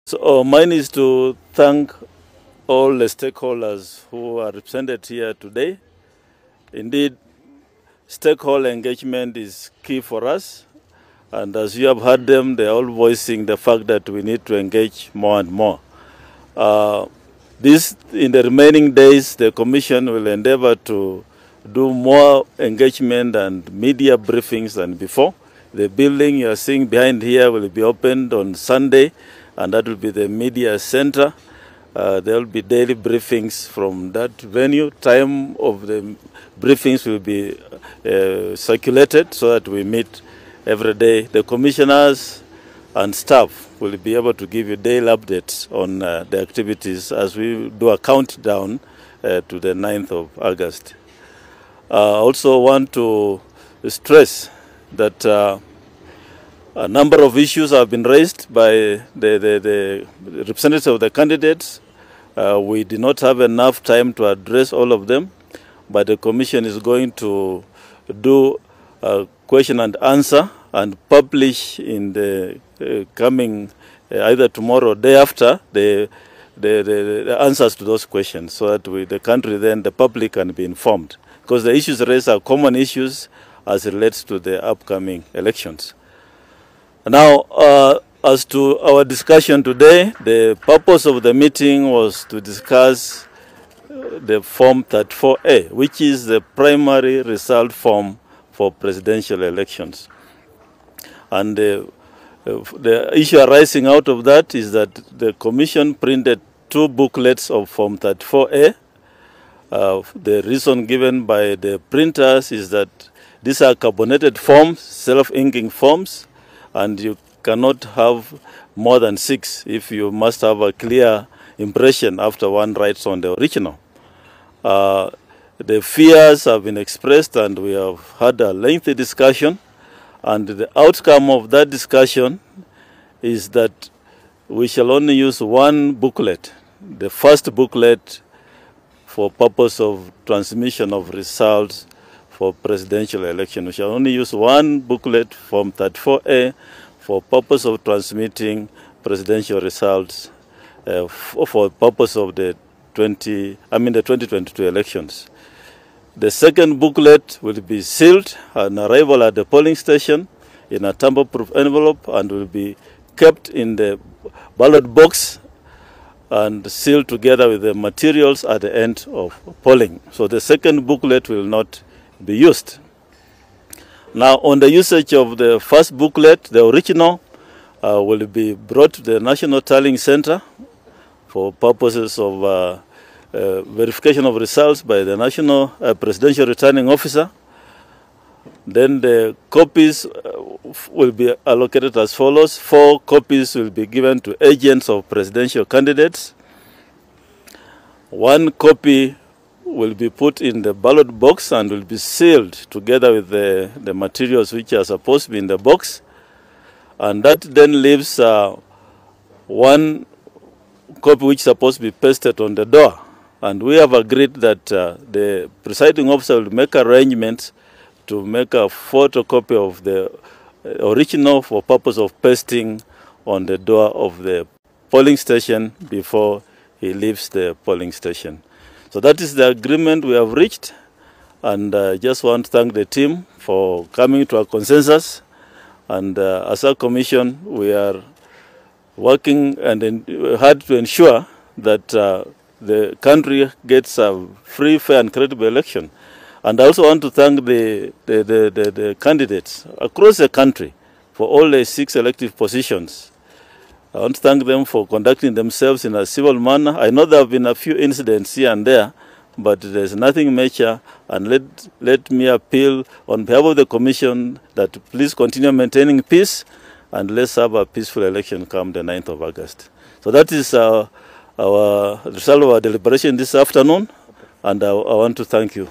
So mine is to thank all the stakeholders who are represented here today. Indeed, stakeholder engagement is key for us. And as you have heard them, they are all voicing the fact that we need to engage more and more. In the remaining days, the Commission will endeavor to do more engagement and media briefings than before. The building you are seeing behind here will be opened on Sunday, and that will be the media center. There will be daily briefings from that venue. Time of the briefings will be circulated so that we meet every day. The commissioners and staff will be able to give you daily updates on the activities as we do a countdown to the 9th of August. I also want to stress that a number of issues have been raised by the representatives of the candidates. We did not have enough time to address all of them, but the Commission is going to do a question and answer and publish in the coming either tomorrow or day after the answers to those questions, so that the country then, the public can be informed. Because the issues raised are common issues as it relates to the upcoming elections. Now, as to our discussion today, the purpose of the meeting was to discuss the Form 34A, which is the primary result form for presidential elections. And the issue arising out of that is that the Commission printed 2 booklets of Form 34A. The reason given by the printers is that these are carbonated forms, self-inking forms, and you cannot have more than 6 if you must have a clear impression after one writes on the original. The fears have been expressed, and we have had a lengthy discussion, and the outcome of that discussion is that we shall only use 1 booklet, the first booklet for purpose of transmission of results for presidential election. We shall only use 1 booklet, Form 34A, for purpose of transmitting presidential results for purpose of the 2022 elections. The second booklet will be sealed on arrival at the polling station in a tamper-proof envelope and will be kept in the ballot box and sealed together with the materials at the end of polling. So the second booklet will not be used. Now, on the usage of the first booklet, the original will be brought to the National Tallying Center for purposes of verification of results by the National Presidential Returning Officer. Then the copies will be allocated as follows. 4 copies will be given to agents of presidential candidates. 1 copy will be put in the ballot box and will be sealed together with the materials which are supposed to be in the box. And that then leaves 1 copy which is supposed to be pasted on the door. And we have agreed that the presiding officer will make arrangements to make a photocopy of the original for purpose of pasting on the door of the polling station before he leaves the polling station. So that is the agreement we have reached, and I just want to thank the team for coming to a consensus. And as a commission, we are working and hard to ensure that the country gets a free, fair, and credible election. And I also want to thank the candidates across the country for all the 6 elective positions. I want to thank them for conducting themselves in a civil manner. I know there have been a few incidents here and there, but there's nothing major. And let me appeal on behalf of the Commission that please continue maintaining peace, and let's have a peaceful election come the 9th of August. So that is our result of our deliberation this afternoon, and I want to thank you.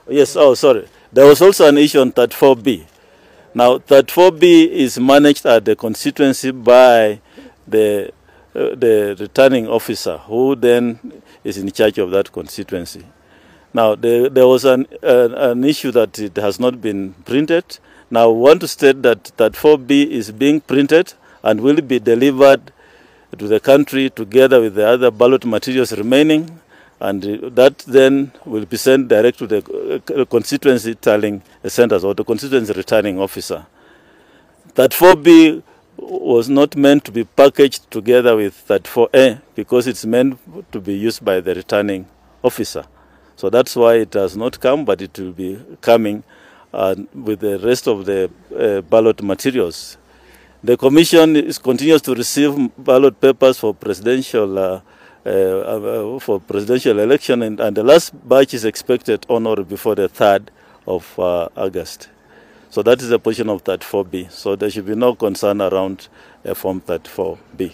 Yes, oh, sorry. There was also an issue on 34B. Now, 34B is managed at the constituency by the returning officer, who then is in charge of that constituency. Now, there was an issue that it has not been printed. Now, we want to state that 34B is being printed, and will be delivered to the country together with the other ballot materials remaining, and that then will be sent direct to the constituency tallying centers or the constituency returning officer. That 4B was not meant to be packaged together with that 4A because it's meant to be used by the returning officer. So that's why it has not come, but it will be coming with the rest of the ballot materials. The Commission continues to receive ballot papers for presidential election, and the last batch is expected on or before the 3rd of August. So that is the position of 34B. So there should be no concern around Form 34B.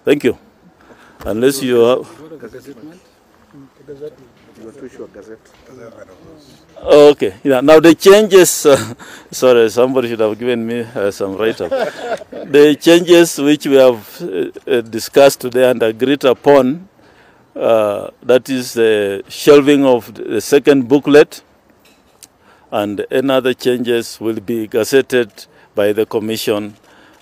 Thank you. Unless you have... Okay. Yeah. Now the changes... sorry, somebody should have given me some write-up. The changes which we have discussed today and agreed upon, that is the shelving of the second booklet, and any other changes will be gazetted by the Commission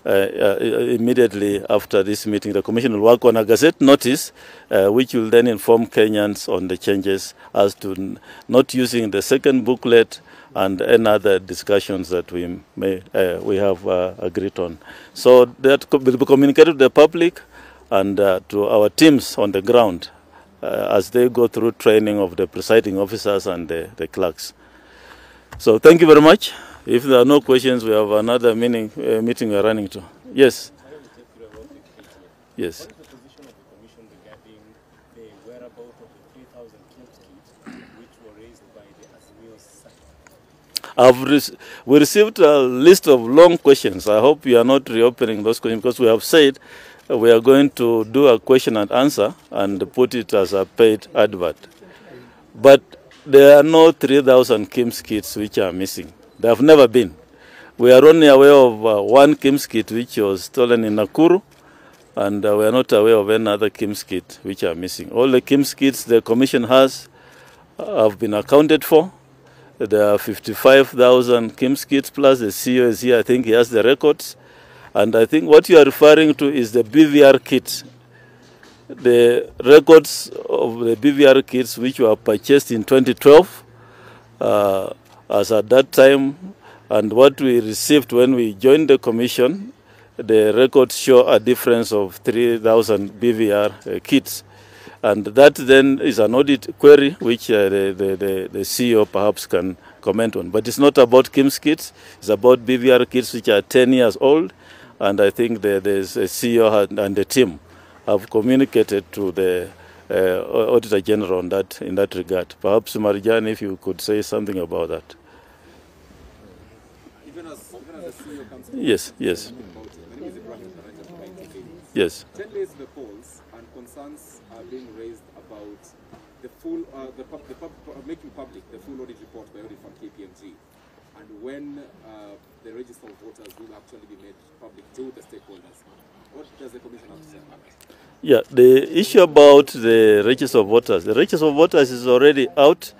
immediately after this meeting. The Commission will work on a gazette notice, which will then inform Kenyans on the changes as to not using the second booklet and any other discussions that we have agreed on. So that will be communicated to the public and to our teams on the ground as they go through training of the presiding officers and the clerks. So thank you very much. If there are no questions, we have another meeting we are running to. Yes. Yes. What is the position of the Commission regarding the whereabouts of the 3,000 kits which were raised by the Azimio side? We received a list of long questions. I hope you are not reopening those questions because we have said we are going to do a question and answer and put it as a paid advert. But there are no 3,000 KIMS kits which are missing. There have never been. We are only aware of one KIMS kit which was stolen in Nakuru, and we are not aware of any other KIMS kit which are missing. All the KIMS kits the Commission has have been accounted for. There are 55,000 KIMS kits plus the CEO is here. I think he has the records. And I think what you are referring to is the BVR kits. The records of the BVR kits which were purchased in 2012 as at that time, and what we received when we joined the Commission, the records show a difference of 3,000 BVR kits. And that then is an audit query which the CEO perhaps can comment on. But it's not about KIMS kits, it's about BVR kits which are 10 years old, and I think the CEO and the team have communicated to the Auditor General on that, in that regard. Perhaps, Marjan, if you could say something about that. Even as the CEO comes to yes. Yes. 10 days to the polls, and concerns are being raised about the full, making public the full audit report by audit from KPMG, and when the register of voters will actually be made public to the stakeholders. What does the Commission have to say about that? Yeah, the issue about the register of voters. The register of voters is already out.